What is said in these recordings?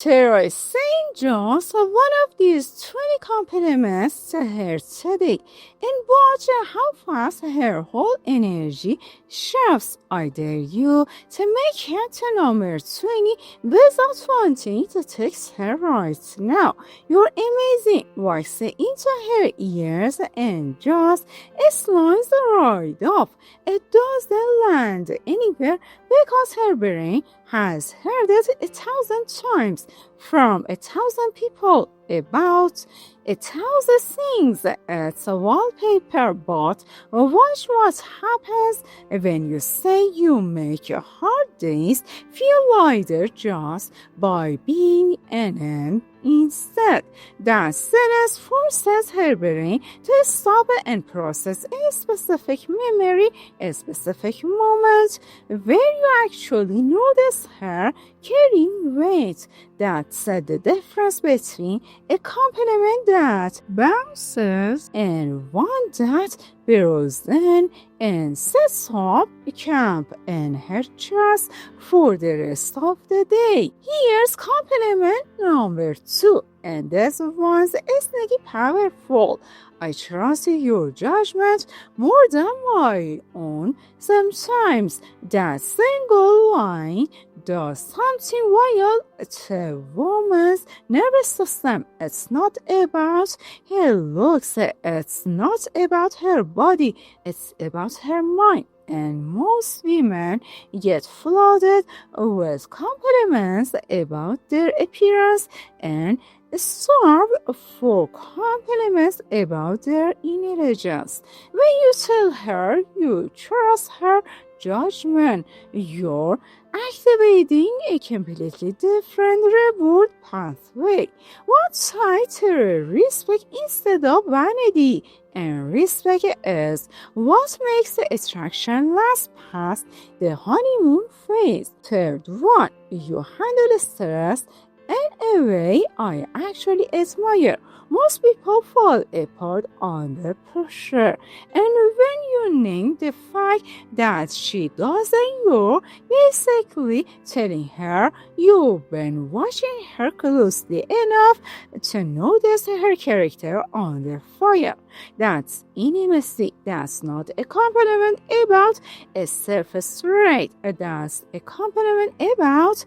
Tara is saying just one of these 20 compliments to her today and watch how fast her whole energy shifts. I dare you to make it to number 20 without wanting to text her right now. You're amazing. Voice it into her ears and just slides right off. It doesn't land anywhere because her brain has heard it 1,000 times from 1,000 people about 1,000 things. It's a wallpaper, but watch what happens when you say you make your hard days feel lighter just by being in them instead. That sentence forces her brain to stop and process a specific memory, a specific moment where you actually notice her carrying weight. That's the difference between a compliment that bounces and one that burrows in and sets up camp in her chest for the rest of the day. Here's compliment number 2, and this one's sneaky powerful. I trust your judgment more than my own. Sometimes that single line does something wild to a woman's nervous system. It's not about her looks, it's not about her body, it's about her mind. And most women get flooded with compliments about their appearance and starve for compliments about their intelligence. When you tell her you trust her judgment, you're activating a completely different reward pathway. One tied to respect instead of vanity. And respect is what makes the attraction last past the honeymoon phase. Third one, you handle stress in a way I actually admire. Most people fall apart under pressure. And when you name the fact that she doesn't, you're basically telling her you've been watching her closely enough to notice her character under fire. That's intimacy. That's not a compliment about a surface rate. That's a compliment about,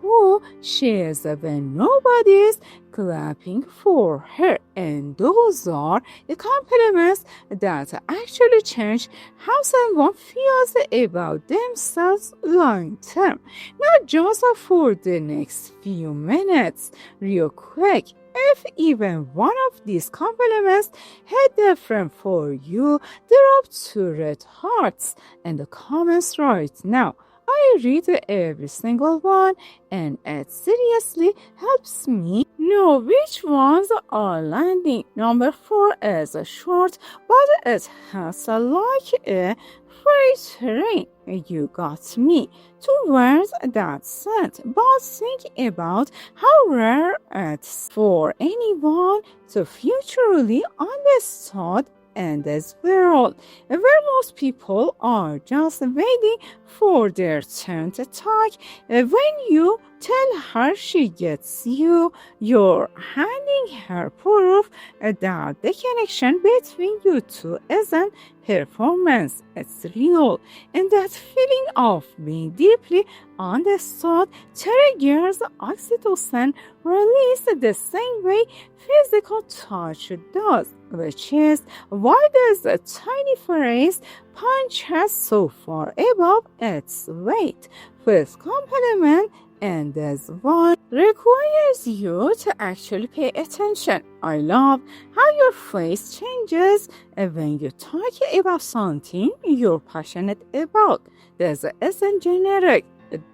who she is when nobody's clapping for her. And those are the compliments that actually change how someone feels about themselves long term, not just for the next few minutes. Real quick, if even one of these compliments hit different for you, drop 2 red hearts in the comments right now. I read every single one, and it seriously helps me know which ones are landing. Number 4 is short, but it has like a freight train. You got me. 2 words, that's it. But think about how rare it's for anyone to futurely understand in this world, where most people are just waiting for their turn to talk. When you tell her she gets you, you're handing her proof that the connection between you two isn't performance, it's real. And that feeling of being deeply understood triggers oxytocin release the same way physical touch does, which is why this tiny phrase punches so far above its weight. With compliment, and this one requires you to actually pay attention. I love how your face changes when you talk about something you're passionate about. This isn't generic.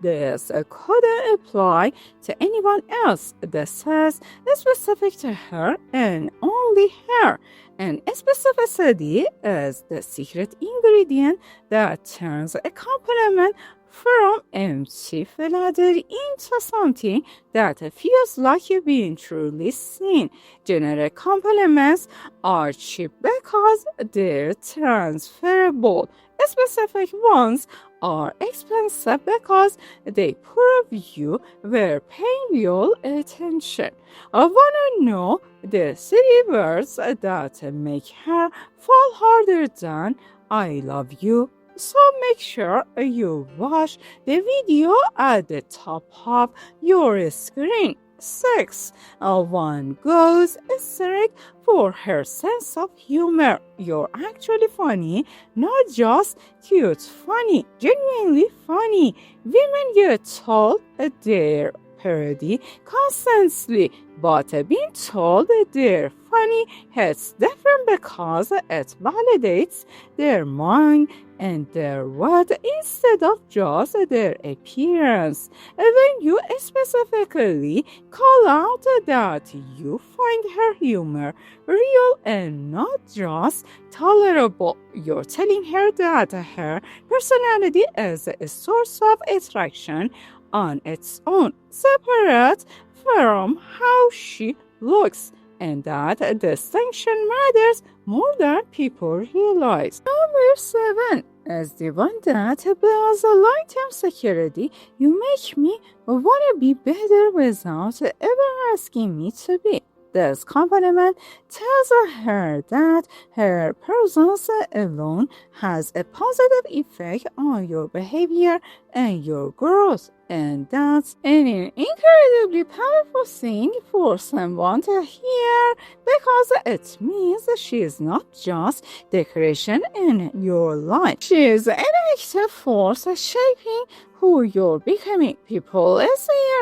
This couldn't apply to anyone else. This is specific to her and only her. And specificity is the secret ingredient that turns a compliment from empty flattery into something that feels like you're being truly seen. Generic compliments are cheap because they're transferable. Specific ones are expensive because they prove you were paying real attention. I wanna know the three words that make her fall harder than I love you. So make sure you watch the video at the top of your screen. 6. One goes strict for her sense of humor. You're actually funny, not just cute funny, genuinely funny. Women get told they're parody constantly, but being told they're funny hits different because it validates their mind and their word instead of just their appearance. When you specifically call out that you find her humor real and not just tolerable, you're telling her that her personality is a source of attraction on its own, separate from how she looks, and that distinction matters more than people realize. Number 7 is the one that builds a long-term security. You make me want to be better without ever asking me to be. This compliment tells her that her presence alone has a positive effect on your behavior and your growth. And that's an incredibly powerful thing for someone to hear because it means she is not just decoration in your life. She is an active force shaping who you're becoming. People in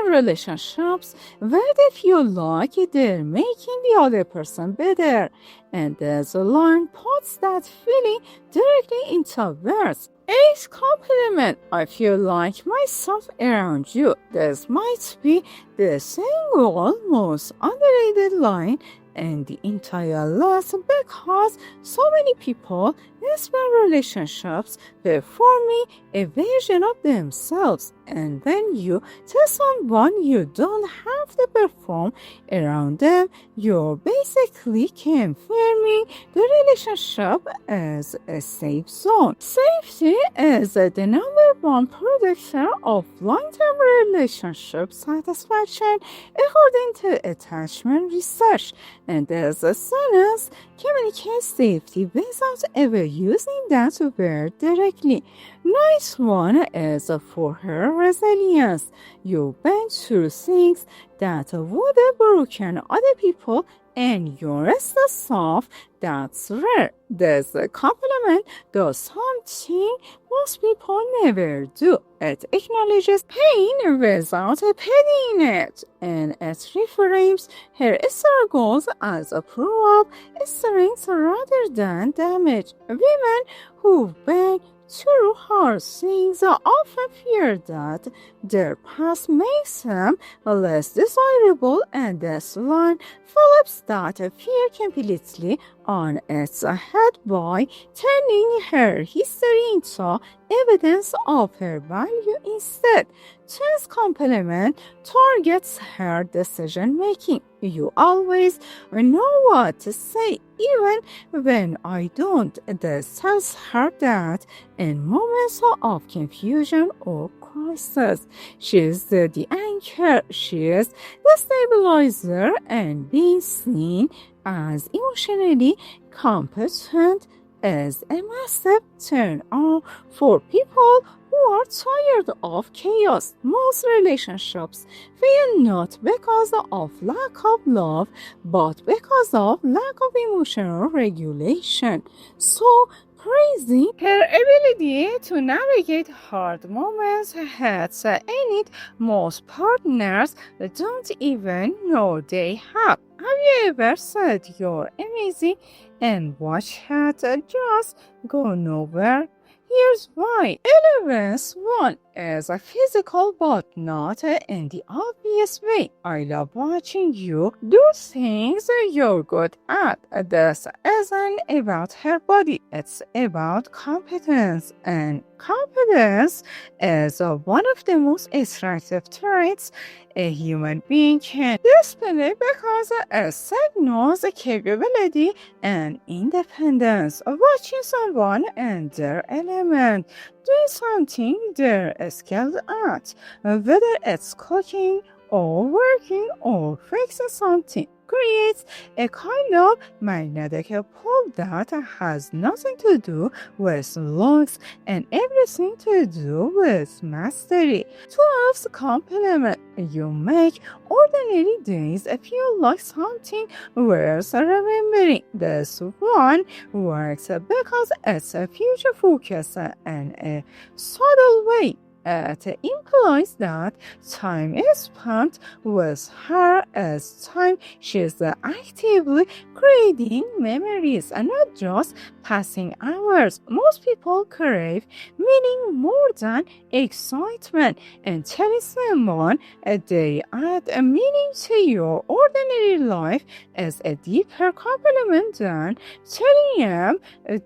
relationships where they feel like they're making the other person better, and there's a line puts that feeling directly into words. 8. Compliment. I feel like myself around you. This might be the single most underrated line in the entire list because so many people spend relationships performing a version of themselves, and when you tell someone you don't have to perform around them, you're basically confirming the relationship as a safe zone. Safety is the number one predictor of long-term relationship satisfaction according to attachment research, and as soon as communicate safety without ever using that word directly. Nice one is for her resilience. You've been through things that would have broken other people, and you're still soft. That's rare. This compliment does something most people never do. It acknowledges pain without pitying it, and it reframes her struggles as a proof of strength rather than damage. Women who've been through hard things often fear that their past makes them less desirable, and this line flips that fear completely on its head by turning her history into evidence of her value instead. This compliment targets her decision making. You always know what to say, even when I don't. This tells her that in moments of confusion or crisis, she is the anchor, she is the stabilizer, and being seen as emotionally competent is a massive turn on for people who are tired of chaos. Most relationships fail not because of lack of love, but because of lack of emotional regulation. So, praising her ability to navigate hard moments hurts in it most partners don't even know they have. Have you ever said you're amazing and watched it just go nowhere? Here's why. Elements 1 is a physical but not in the obvious way. I love watching you do things you're good at. This isn't about her body, it's about competence. And competence is one of the most attractive traits a human being can display because it signals capability and independence. Watching someone in their element, doing something they're skilled at, whether it's cooking or working or fixing something, creates a kind of magnetic pull that has nothing to do with looks and everything to do with mastery. 12's compliment. You make ordinary days feel like something worth remembering. This one works because it's a future focus in a subtle way. It implies that time is spent with her as time she's actively creating memories and not just passing hours. Most people crave meaning more than excitement, and telling someone they add a meaning to your ordinary life is a deeper compliment than telling them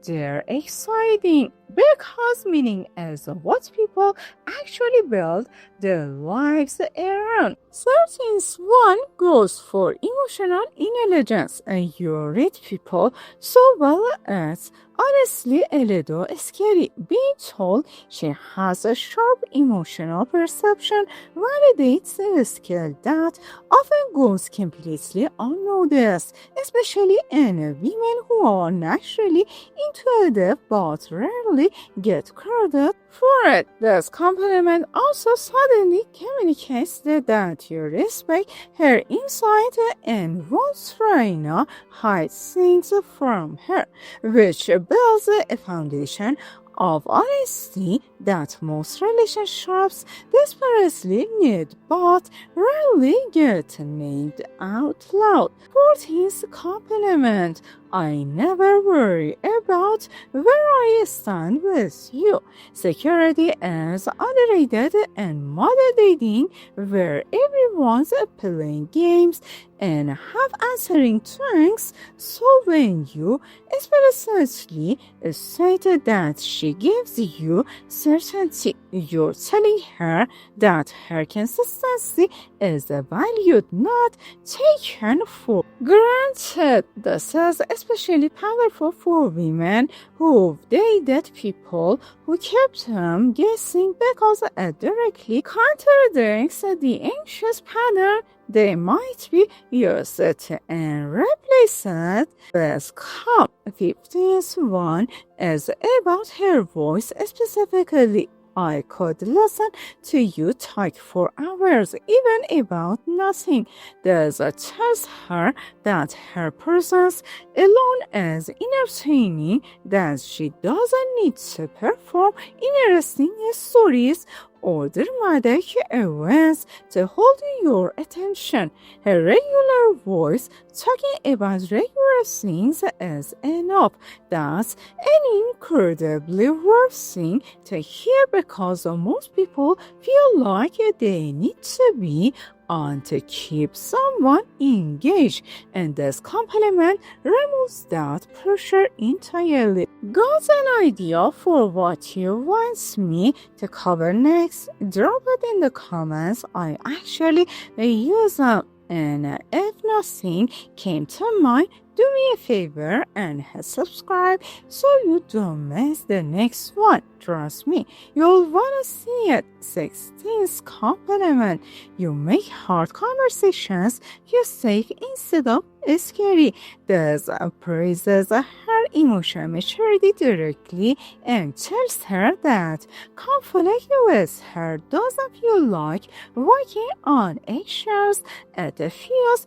they're exciting, because meaning is what people actually build their lives around. 13th one goes for emotional intelligence, and you read people so well it's honestly a little scary. Being told she has a sharp emotional perception validates a skill that often goes completely unnoticed, especially in women who are naturally intuitive but rarely get credit for it. This compliment also suddenly communicates that you respect her insight and won't try to hide things from her, which builds a foundation of honesty that most relationships desperately need but rarely get named out loud. 14th compliment. I never worry about where I stand with you. Security is underrated in modern dating, where everyone's playing games and have answering tricks. So when you explicitly state that she gives you certainty, you're telling her that her consistency is valued, not taken for granted. This is especially powerful for women who've dated people who kept them guessing, because it directly contradicts the anxious pattern they might be used to, and replace it with calm. 15th one is about her voice specifically. I could listen to you talk for hours, even about nothing. This tells her that her presence alone is entertaining, that she doesn't need to perform interesting stories or dramatic events to hold your attention. Her regular voice talking about regular things is enough. That's an incredibly worth thing to hear, because most people feel like they need to be on to keep someone engaged, and this compliment removes that pressure entirely. Got an idea for what you want me to cover next? Drop it in the comments. I actually use them, and if nothing came to mind, do me a favor and hit subscribe so you don't miss the next one. Trust me, you'll want to see it. 16th compliment. You make hard conversations feel safe instead of scary. This praises her emotional maturity directly and tells her that conflict with her doesn't feel like walking on eggshells. It feels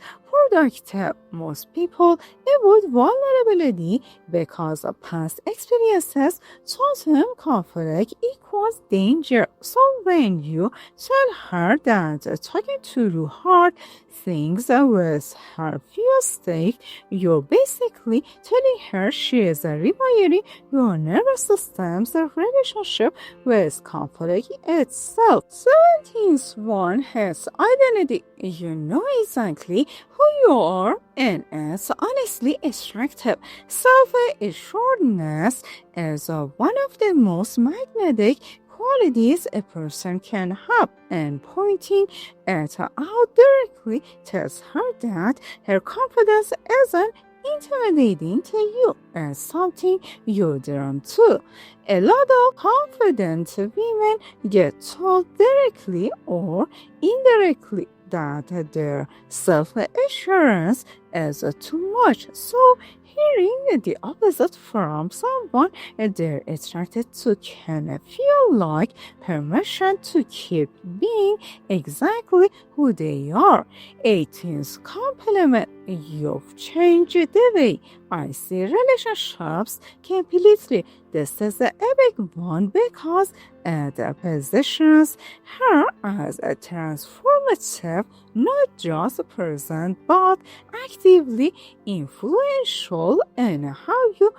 productive. Most people avoid vulnerability because of past experiences taught them conflict equals danger. So when you tell her that talking too hard things with her feel safe, you're basically telling her she is rewiring your nervous system's relationship with conflict itself. 17th one has identity. You know exactly who you are, and it's honestly attractive. Self-assuredness is one of the most magnetic qualities a person can have, and pointing it out directly tells her that her confidence isn't intimidating to you. It's something you dream too. A lot of confident women get told directly or indirectly that their self-assurance is too much. So hearing the opposite from someone they're attracted to can feel like permission to keep being exactly who they are. 18th compliment. You've changed the way I see relationships completely. This is a big one because it positions her as a transformative, not just present but actively influential in how you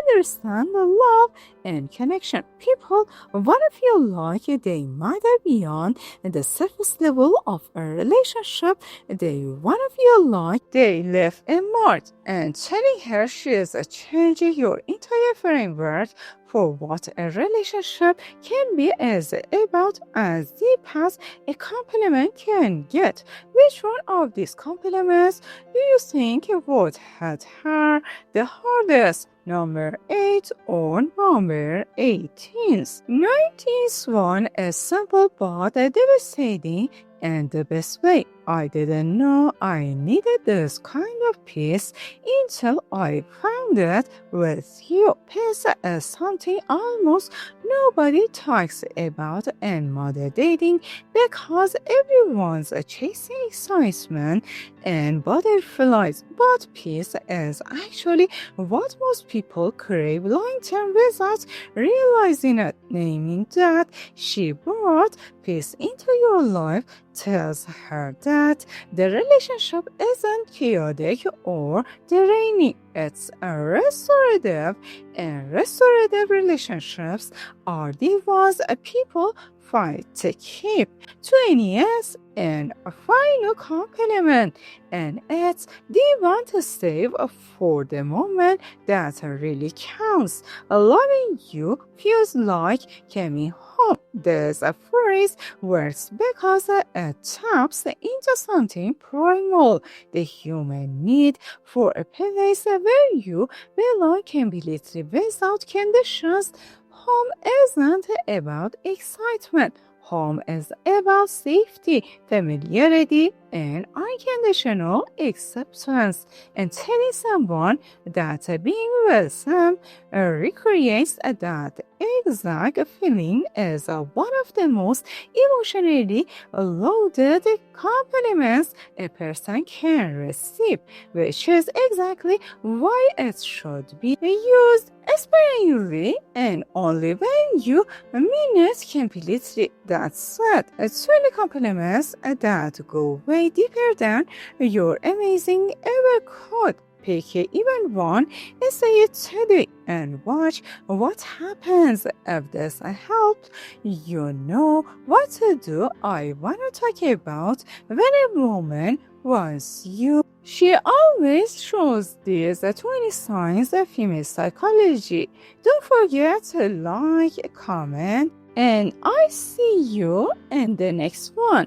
understand the love and connection. People want to feel like they matter beyond the surface level of a relationship. They want to feel like they live in Mars, and telling her she is changing your entire framework for what a relationship can be is about as deep as a compliment can get. Which one of these compliments do you think would hit her the hardest? Number 8 or number 18? 19th one is simple but devastating in the best way. I didn't know I needed this kind of peace until I found it with you. Peace is something almost nobody talks about in modern dating because everyone's chasing excitement and butterflies. But peace is actually what most people crave long-term without realizing it. Naming that she brought peace into your life tells her that the relationship isn't chaotic or draining. It's a restorative, and restorative relationships are the ones people fight to keep. 20th and a final compliment, and it's the one to save for the moment that really counts. Loving you feels like coming home. This phrase works because it taps into something primal, the human need for a place where you belong completely without conditions. Home isn't about excitement. Home is about safety, familiarity, and unconditional acceptance. And telling someone that being with them recreates that exact feeling is one of the most emotionally loaded compliments a person can receive, which is exactly why it should be used sparingly and only when you mean it completely. That said, it's really compliments that go way deeper than your amazing ever could. Pick even one and say it today and watch what happens. If this helped, you know what to do. I want to talk about when a woman wants you. She always shows these 20 signs of female psychology. Don't forget to like, comment, and I see you in the next one.